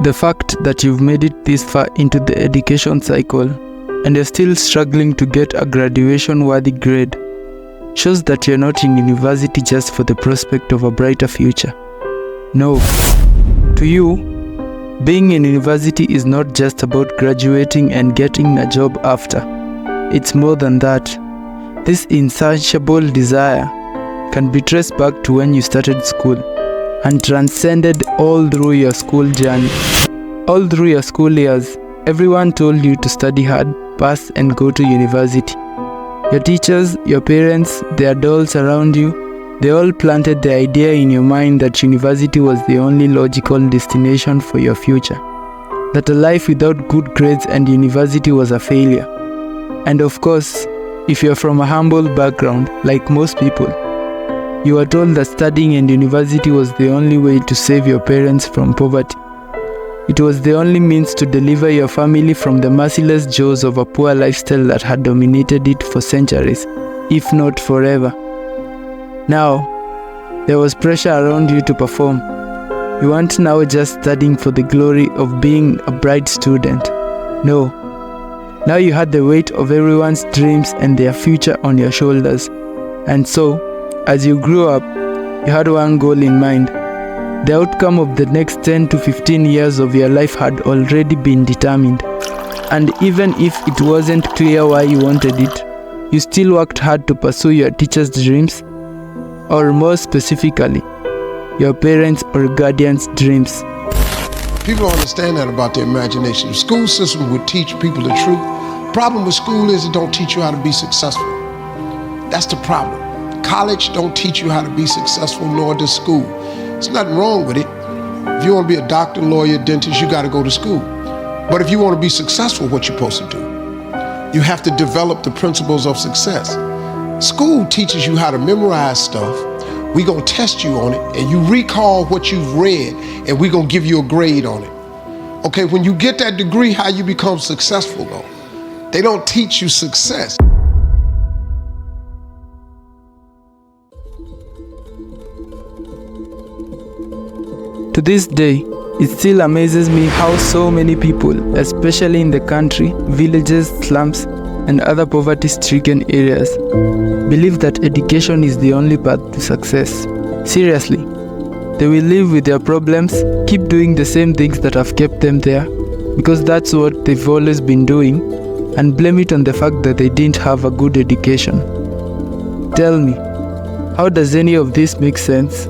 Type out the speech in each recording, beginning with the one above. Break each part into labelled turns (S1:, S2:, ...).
S1: The fact that you've made it this far into the education cycle and you're still struggling to get a graduation-worthy grade shows that you're not in university just for the prospect of a brighter future. No. To you, being in university is not just about graduating and getting a job after. It's more than that. This insatiable desire can be traced back to when you started school and transcended all through your school journey. All through your school years, everyone told you to study hard, pass and go to university. Your teachers, your parents, the adults around you, they all planted the idea in your mind that university was the only logical destination for your future. That a life without good grades and university was a failure. And of course, if you're from a humble background, like most people, you were told that studying and university was the only way to save your parents from poverty. It was the only means to deliver your family from the merciless jaws of a poor lifestyle that had dominated it for centuries, if not forever. Now, there was pressure around you to perform. You weren't now just studying for the glory of being a bright student. No. Now you had the weight of everyone's dreams and their future on your shoulders. And so, as you grew up, you had one goal in mind. The outcome of the next 10 to 15 years of your life had already been determined. And even if it wasn't clear why you wanted it, you still worked hard to pursue your teacher's dreams, or more specifically, your parents' or guardians' dreams.
S2: People don't understand that about their imagination. The school system would teach people the truth. Problem with school is it don't teach you how to be successful. That's the problem. College don't teach you how to be successful, nor does school. There's nothing wrong with it. If you want to be a doctor, lawyer, dentist, you got to go to school. But if you want to be successful, what you're supposed to do? You have to develop the principles of success. School teaches you how to memorize stuff. We're going to test you on it, and you recall what you've read, and we're going to give you a grade on it. Okay, when you get that degree, how you become successful, though? They don't teach you success.
S1: To this day, it still amazes me how so many people, especially in the country, villages, slums, and other poverty-stricken areas, believe that education is the only path to success. Seriously, they will live with their problems, keep doing the same things that have kept them there, because that's what they've always been doing, and blame it on the fact that they didn't have a good education. Tell me, how does any of this make sense?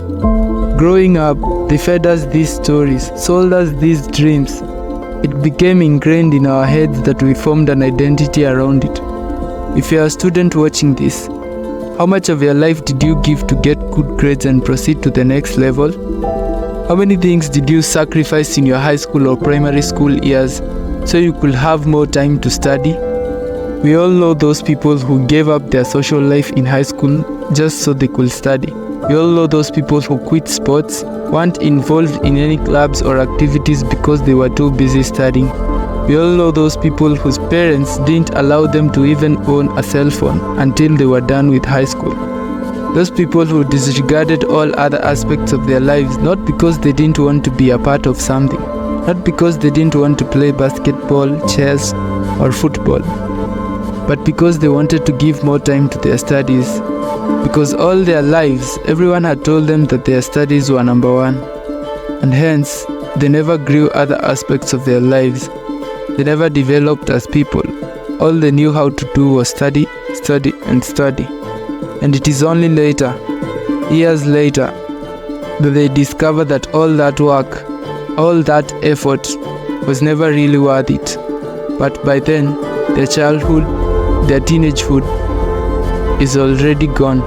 S1: Growing up, they fed us these stories, sold us these dreams. It became ingrained in our heads that we formed an identity around it. If you're a student watching this, how much of your life did you give to get good grades and proceed to the next level? How many things did you sacrifice in your high school or primary school years so you could have more time to study? We all know those people who gave up their social life in high school just so they could study. We all know those people who quit sports, weren't involved in any clubs or activities because they were too busy studying. We all know those people whose parents didn't allow them to even own a cell phone until they were done with high school. Those people who disregarded all other aspects of their lives not because they didn't want to be a part of something, not because they didn't want to play basketball, chess, or football, but because they wanted to give more time to their studies. Because all their lives, everyone had told them that their studies were number one. And hence, they never grew other aspects of their lives. They never developed as people. All they knew how to do was study, study, and study. And it is only later, years later, that they discover that all that work, all that effort, was never really worth it. But by then, their childhood, their teenagehood, is already gone.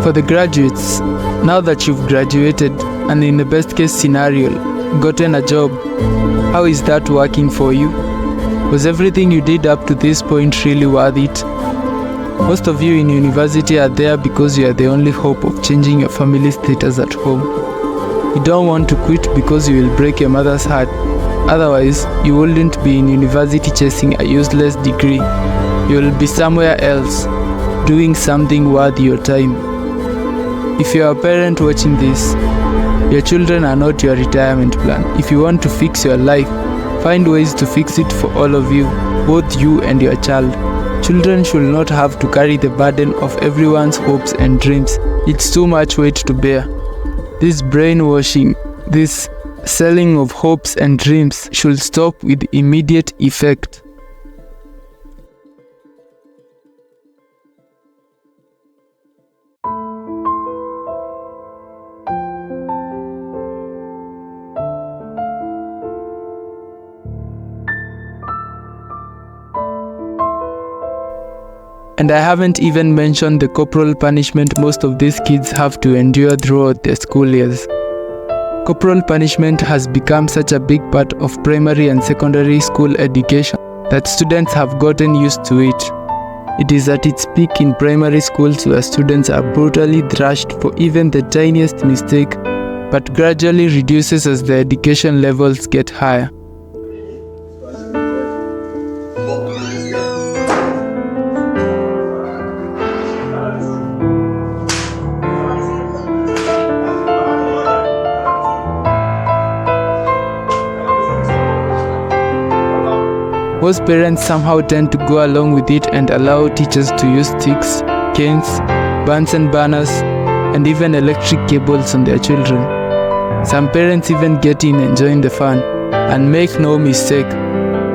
S1: For the graduates, now that you've graduated and in the best case scenario, gotten a job, how is that working for you? Was everything you did up to this point really worth it? Most of you in university are there because you are the only hope of changing your family status at home. You don't want to quit because you will break your mother's heart. Otherwise, you wouldn't be in university chasing a useless degree. You will be somewhere else, doing something worth your time. If you are a parent watching this, Your children are not your retirement plan. If you want to fix your life, find ways to fix it for all of you, both you and your child. Children should not have to carry the burden of everyone's hopes and dreams. It's too much weight to bear. This brainwashing, this selling of hopes and dreams should stop with immediate effect. And I haven't even mentioned the corporal punishment most of these kids have to endure throughout their school years. Corporal punishment has become such a big part of primary and secondary school education that students have gotten used to it. It is at its peak in primary schools where students are brutally thrashed for even the tiniest mistake, but gradually reduces as the education levels get higher. Most parents somehow tend to go along with it and allow teachers to use sticks, canes, Bunsen burners, and even electric cables on their children. Some parents even get in enjoying the fun. And make no mistake,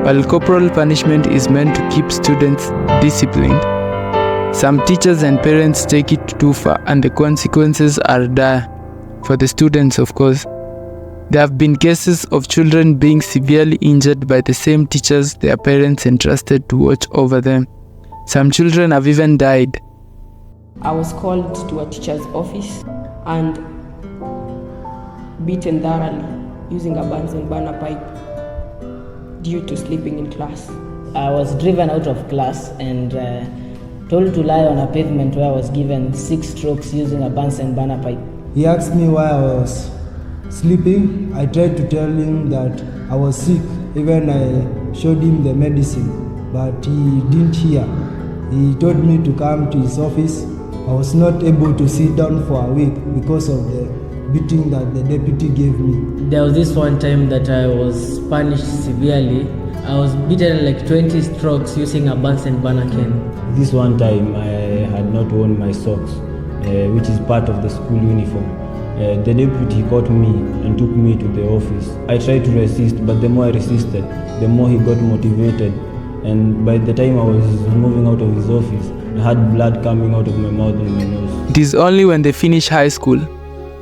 S1: while corporal punishment is meant to keep students disciplined, some teachers and parents take it too far and the consequences are dire. For the students, of course. There have been cases of children being severely injured by the same teachers their parents entrusted to watch over them. Some children have even died.
S3: I was called to a teacher's office and beaten thoroughly using a Bunsen burner pipe due to sleeping in class.
S4: I was driven out of class and told to lie on a pavement where I was given 6 strokes using a Bunsen burner pipe.
S5: He asked me why I was sleeping. I tried to tell him that I was sick. Even I showed him the medicine, but he didn't hear. He told me to come to his office. I was not able to sit down for a week because of the beating that the deputy gave me.
S4: There was this one time that I was punished severely. I was beaten like 20 strokes using a Bunsen burner cane.
S6: This one time I had not worn my socks, which is part of the school uniform. The deputy caught me and took me to the office. I tried to resist, but the more I resisted, the more he got motivated. And by the time I was moving out of his office, I had blood coming out of my mouth and my nose.
S1: It is only when they finish high school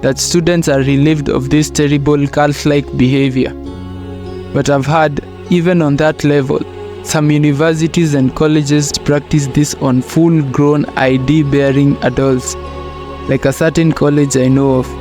S1: that students are relieved of this terrible cult-like behavior. But I've heard, even on that level, some universities and colleges practice this on full-grown ID-bearing adults, like a certain college I know of.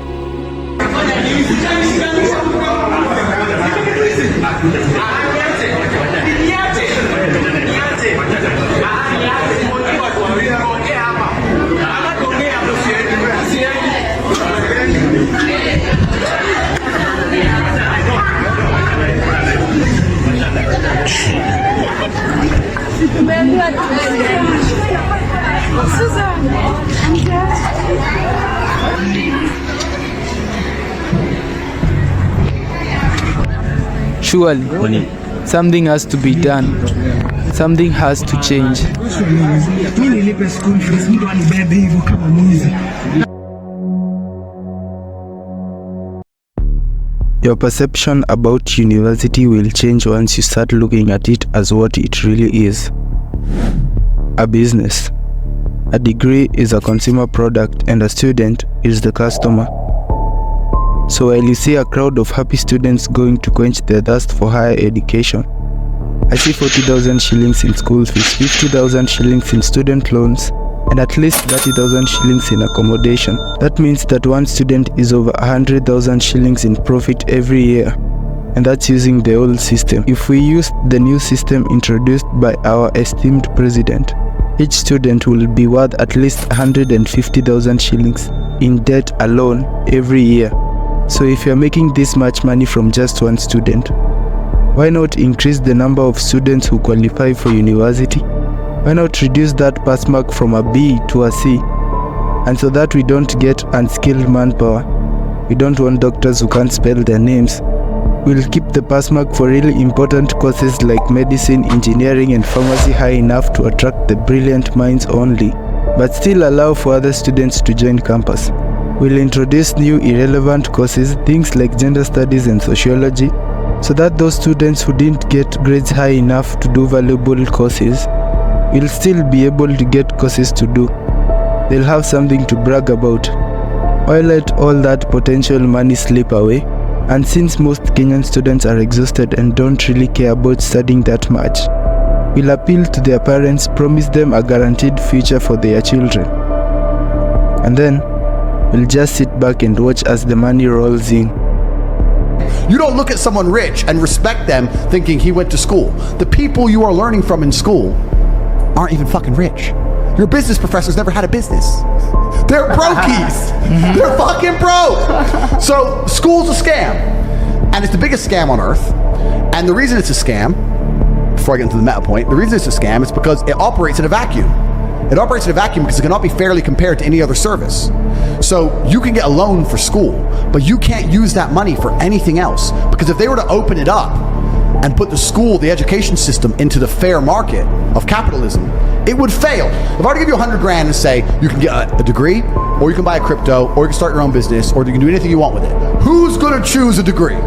S1: Surely, something has to be done. Something has to change. Your perception about university will change once you start looking at it as what it really is. A business. A degree is a consumer product and a student is the customer. So while you see a crowd of happy students going to quench their thirst for higher education, I see 40,000 shillings in school fees, 50,000 shillings in student loans, and at least 30,000 shillings in accommodation. That means that one student is over 100,000 shillings in profit every year. And that's using the old system. If we use the new system introduced by our esteemed president, each student will be worth at least 150,000 shillings in debt alone every year. So if you're making this much money from just one student, why not increase the number of students who qualify for university? Why not reduce that pass mark from a B to a C? And so that we don't get unskilled manpower. We don't want doctors who can't spell their names. We'll keep the pass mark for really important courses like medicine, engineering, and pharmacy high enough to attract the brilliant minds only, but still allow for other students to join campus. We'll introduce new irrelevant courses, things like gender studies and sociology, so that those students who didn't get grades high enough to do valuable courses will still be able to get courses to do. They'll have something to brag about. Why let all that potential money slip away? And since most Kenyan students are exhausted and don't really care about studying that much, we'll appeal to their parents, promise them a guaranteed future for their children. And then, we'll just sit back and watch as the money rolls in.
S7: You don't look at someone rich and respect them thinking he went to school. The people you are learning from in school aren't even fucking rich. Your business professors never had a business. They're brokies. They're fucking broke. So school's a scam. And it's the biggest scam on earth. And the reason it's a scam, before I get into the meta point, the reason it's a scam is because it operates in a vacuum. It operates in a vacuum because it cannot be fairly compared to any other service. So you can get a loan for school, but you can't use that money for anything else. Because if they were to open it up and put the school, the education system, into the fair market of capitalism, it would fail. If I were to give you 100 grand and say you can get a degree, or you can buy a crypto, or you can start your own business, or you can do anything you want with it, who's gonna choose a degree?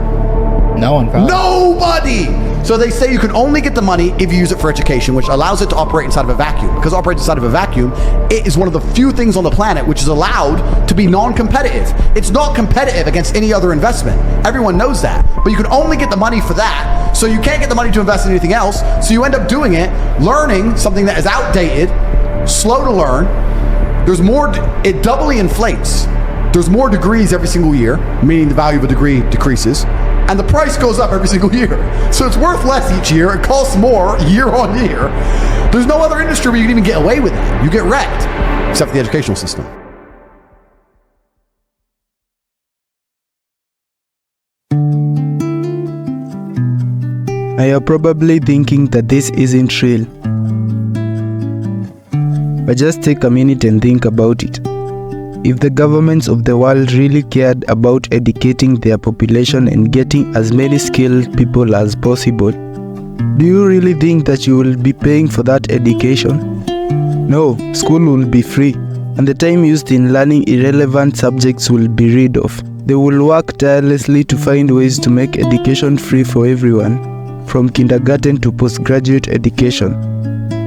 S8: No one, probably.
S7: Nobody! So they say you can only get the money if you use it for education, which allows it to operate inside of a vacuum. Because it operates inside of a vacuum, it is one of the few things on the planet which is allowed to be non-competitive. It's not competitive against any other investment. Everyone knows that. But you can only get the money for that, so you can't get the money to invest in anything else, so you end up doing it, learning something that is outdated, slow to learn. There's more, it doubly inflates. There's more degrees every single year, meaning the value of a degree decreases, and the price goes up every single year. So it's worth less each year, it costs more year on year. There's no other industry where you can even get away with that. You get wrecked, except for the educational system.
S1: Now you're probably thinking that this isn't real. But just take a minute and think about it. If the governments of the world really cared about educating their population and getting as many skilled people as possible, do you really think that you will be paying for that education? No, school will be free, and the time used in learning irrelevant subjects will be rid of. They will work tirelessly to find ways to make education free for everyone, from kindergarten to postgraduate education.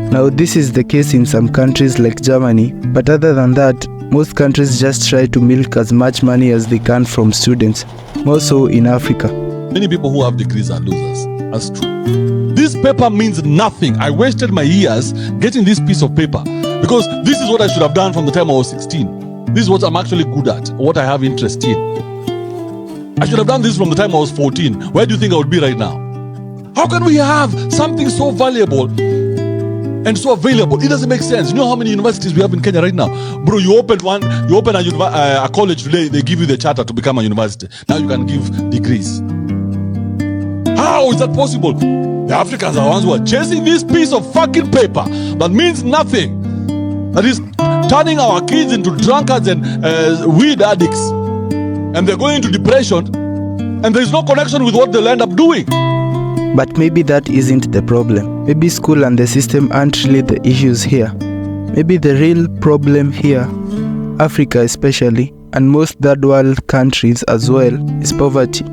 S1: Now this is the case in some countries like Germany, but other than that, most countries just try to milk as much money as they can from students, more so in Africa.
S9: Many people who have degrees are losers. That's true. This paper means nothing. I wasted my years getting this piece of paper because this is what I should have done from the time I was 16. This is what I'm actually good at, what I have interest in. I should have done this from the time I was 14. Where do you think I would be right now? How can we have something so valuable and so available? It doesn't make sense. You know how many universities we have in Kenya right now? Bro, you open a college today, they give you the charter to become a university. Now you can give degrees. How is that possible? The Africans are the ones who are chasing this piece of fucking paper that means nothing. That is turning our kids into drunkards and weed addicts. And they're going into depression, and there's no connection with what they'll end up doing.
S1: But maybe that isn't the problem. Maybe school and the system aren't really the issues here. Maybe the real problem here, Africa especially, and most third world countries as well, is poverty.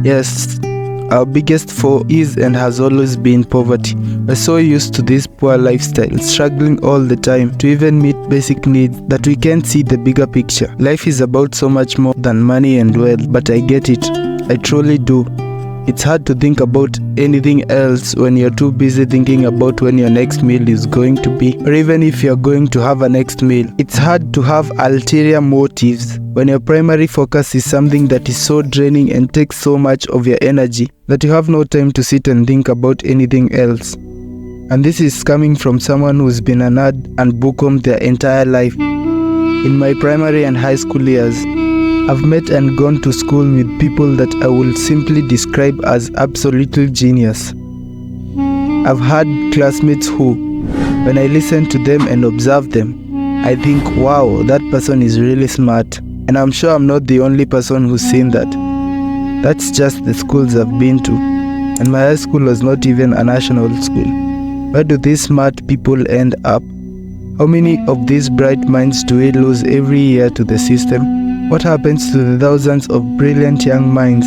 S1: Yes, our biggest foe is and has always been poverty. We're so used to this poor lifestyle, struggling all the time to even meet basic needs, that we can't see the bigger picture. Life is about so much more than money and wealth, but I get it. I truly do. It's hard to think about anything else when you're too busy thinking about when your next meal is going to be, or even if you're going to have a next meal. It's hard to have ulterior motives when your primary focus is something that is so draining and takes so much of your energy that you have no time to sit and think about anything else. And this is coming from someone who's been a nerd and bookworm their entire life. In my primary and high school years, I've met and gone to school with people that I will simply describe as absolutely genius. I've had classmates who, when I listen to them and observe them, I think, wow, that person is really smart. And I'm sure I'm not the only person who's seen that. That's just the schools I've been to. And my high school was not even a national school. Where do these smart people end up? How many of these bright minds do we lose every year to the system? What happens to the thousands of brilliant young minds?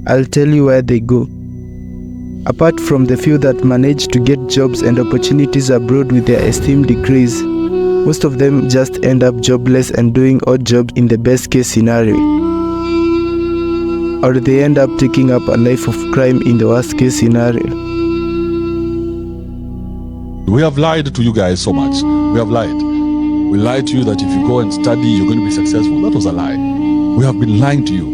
S1: I'll tell you where they go. Apart from the few that manage to get jobs and opportunities abroad with their esteemed degrees, most of them just end up jobless and doing odd jobs in the best case scenario. Or they end up taking up a life of crime in the worst case scenario.
S9: We have lied to you guys so much. We have lied. We lied to you that if you go and study, you're going to be successful. That was a lie. We have been lying to you.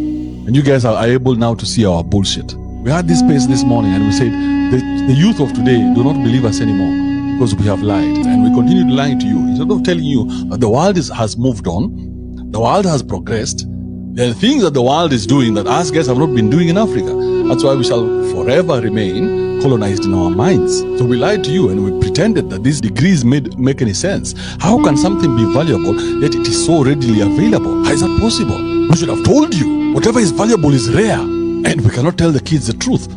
S9: And you guys are able now to see our bullshit. We had this space this morning and we said, the youth of today do not believe us anymore because we have lied. And we continue lying to you. Instead of telling you that the world has moved on, the world has progressed, there are things that the world is doing that us guys have not been doing in Africa. That's why we shall forever remain colonized in our minds. So we lied to you and we pretended that these degrees make any sense. How can something be valuable yet it is so readily available? How is that possible? We should have told you. Whatever is valuable is rare. And we cannot tell the kids the truth.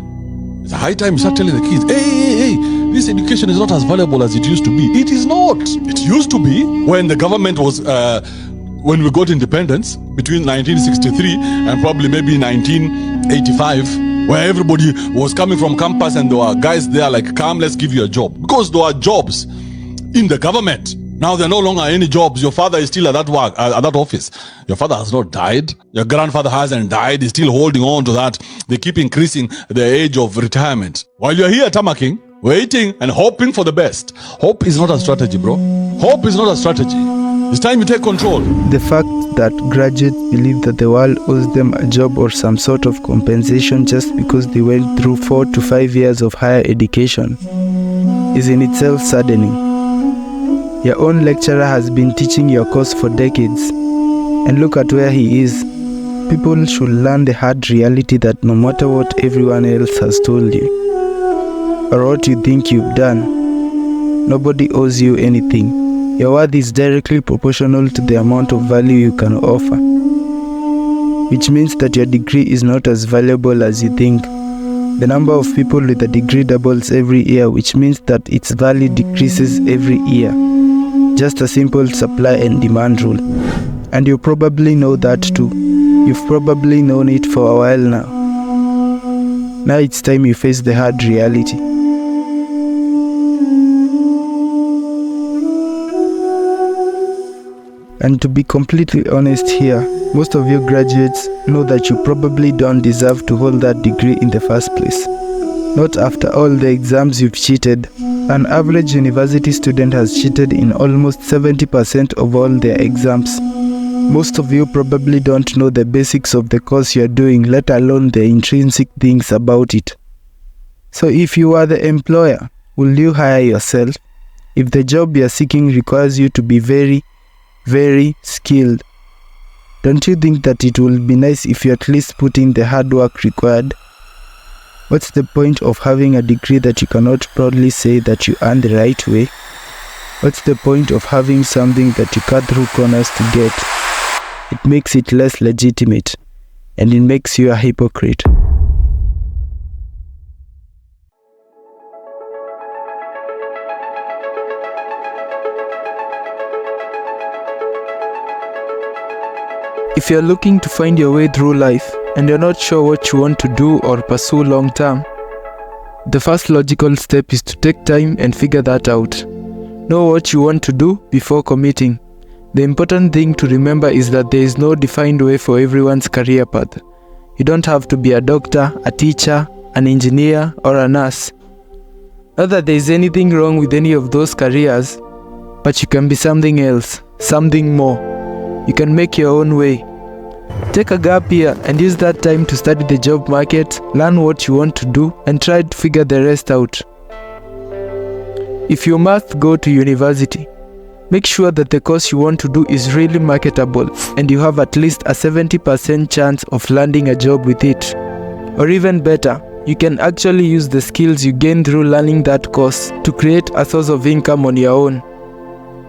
S9: It's a high time you start telling the kids, hey, this education is not as valuable as it used to be. It is not. It used to be when the government was, when we got independence between 1963 and probably maybe 1985, where everybody was coming from campus and there were guys there like, come, let's give you a job. Because there are jobs in the government. Now there are no longer any jobs. Your father is still at that work, at that office. Your father has not died. Your grandfather hasn't died. He's still holding on to that. They keep increasing the age of retirement. While you're here tamaking, waiting and hoping for the best. Hope is not a strategy, bro. Hope is not a strategy. It's time you take control.
S1: The fact that graduates believe that the world owes them a job or some sort of compensation just because they went through 4 to 5 years of higher education is in itself saddening. Your own lecturer has been teaching your course for decades, and look at where he is. People should learn the hard reality that no matter what everyone else has told you, or what you think you've done, nobody owes you anything. Your worth is directly proportional to the amount of value you can offer, which means that your degree is not as valuable as you think. The number of people with a degree doubles every year, which means that its value decreases every year. Just a simple supply and demand rule. And you probably know that too. You've probably known it for a while now. Now it's time you face the hard reality. And to be completely honest here, most of you graduates know that you probably don't deserve to hold that degree in the first place. Not after all the exams you've cheated. An average university student has cheated in almost 70% of all their exams. Most of you probably don't know the basics of the course you're doing, let alone the intrinsic things about it. So if you are the employer, will you hire yourself? If the job you're seeking requires you to be very, very skilled, don't you think that it will be nice if you at least put in the hard work required? What's the point of having a degree that you cannot proudly say that you earned the right way? What's the point of having something that you cut through corners to get? It makes it less legitimate, and it makes you a hypocrite. If you're looking to find your way through life, and you're not sure what you want to do or pursue long term, the first logical step is to take time and figure that out. Know what you want to do before committing. The important thing to remember is that there is no defined way for everyone's career path. You don't have to be a doctor, a teacher, an engineer, or a nurse. Not that there is anything wrong with any of those careers, but you can be something else, something more. You can make your own way. Take a gap year and use that time to study the job market, learn what you want to do, and try to figure the rest out. If you must go to university, make sure that the course you want to do is really marketable and you have at least a 70% chance of landing a job with it. Or even better, you can actually use the skills you gain through learning that course to create a source of income on your own.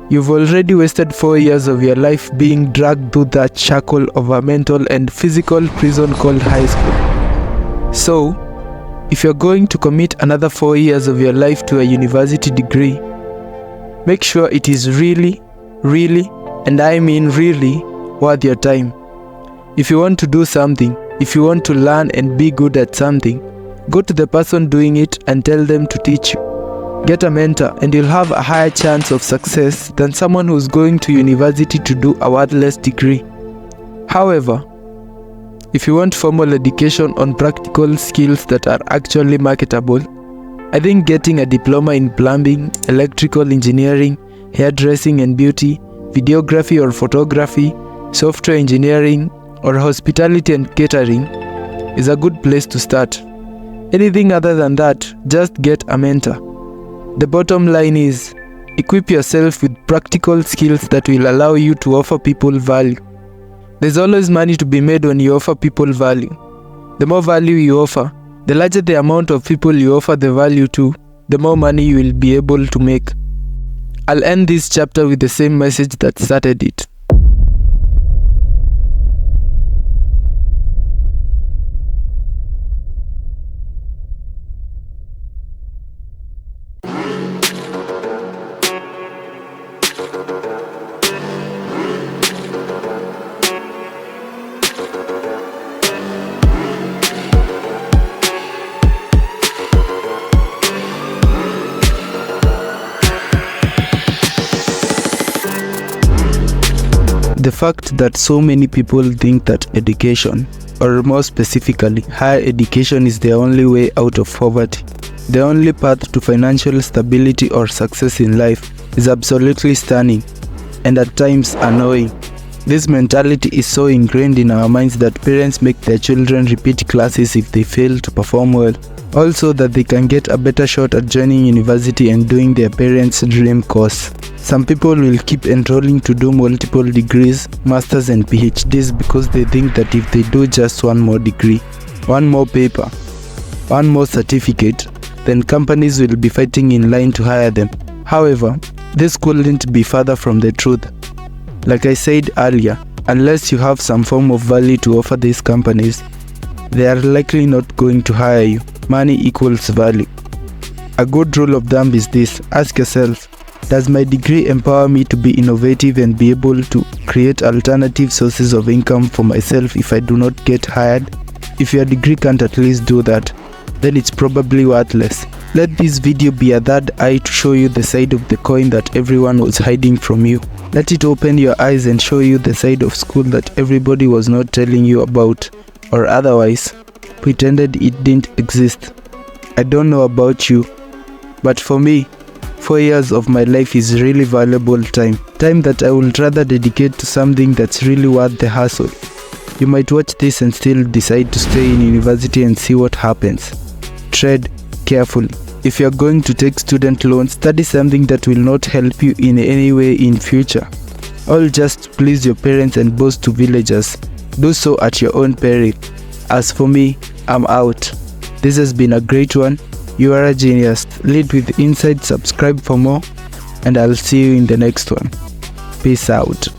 S1: You've already wasted 4 years of your life being dragged through that shackle of a mental and physical prison called high school. So, if you're going to commit another 4 years of your life to a university degree, make sure it is really, and I mean really, worth your time. If you want to do something, if you want to learn and be good at something, go to the person doing it and tell them to teach you. Get a mentor and you'll have a higher chance of success than someone who's going to university to do a worthless degree. However, if you want formal education on practical skills that are actually marketable, I think getting a diploma in plumbing, electrical engineering, hairdressing and beauty, videography or photography, software engineering, or hospitality and catering is a good place to start. Anything other than that, just get a mentor. The bottom line is, equip yourself with practical skills that will allow you to offer people value. There's always money to be made when you offer people value. The more value you offer, the larger the amount of people you offer the value to, the more money you will be able to make. I'll end this chapter with the same message that started it. The fact that so many people think that education, or more specifically, higher education is the only way out of poverty, the only path to financial stability or success in life, is absolutely stunning and at times annoying. This mentality is so ingrained in our minds that parents make their children repeat classes if they fail to perform well, also that they can get a better shot at joining university and doing their parents' dream course. Some people will keep enrolling to do multiple degrees, masters and PhDs because they think that if they do just one more degree, one more paper, one more certificate, then companies will be fighting in line to hire them. However, this couldn't be further from the truth. Like I said earlier, unless you have some form of value to offer these companies, they are likely not going to hire you. Money equals value. A good rule of thumb is this: ask yourself, does my degree empower me to be innovative and be able to create alternative sources of income for myself if I do not get hired? If your degree can't at least do that, then it's probably worthless. Let this video be a third eye to show you the side of the coin that everyone was hiding from you. Let it open your eyes and show you the side of school that everybody was not telling you about, or otherwise, pretended it didn't exist. I don't know about you, but for me, 4 years of my life is really valuable time that I would rather dedicate to something that's really worth the hassle. You might watch this and still decide to stay in university and see what happens. Tread carefully. If you're going to take student loans, study something that will not help you in any way in future. All just to please your parents and boast to villagers. Do so at your own peril. As for me, I'm out. This has been a great one. You are a genius. Lead with insight. Subscribe for more, and I'll see you in the next one. Peace out.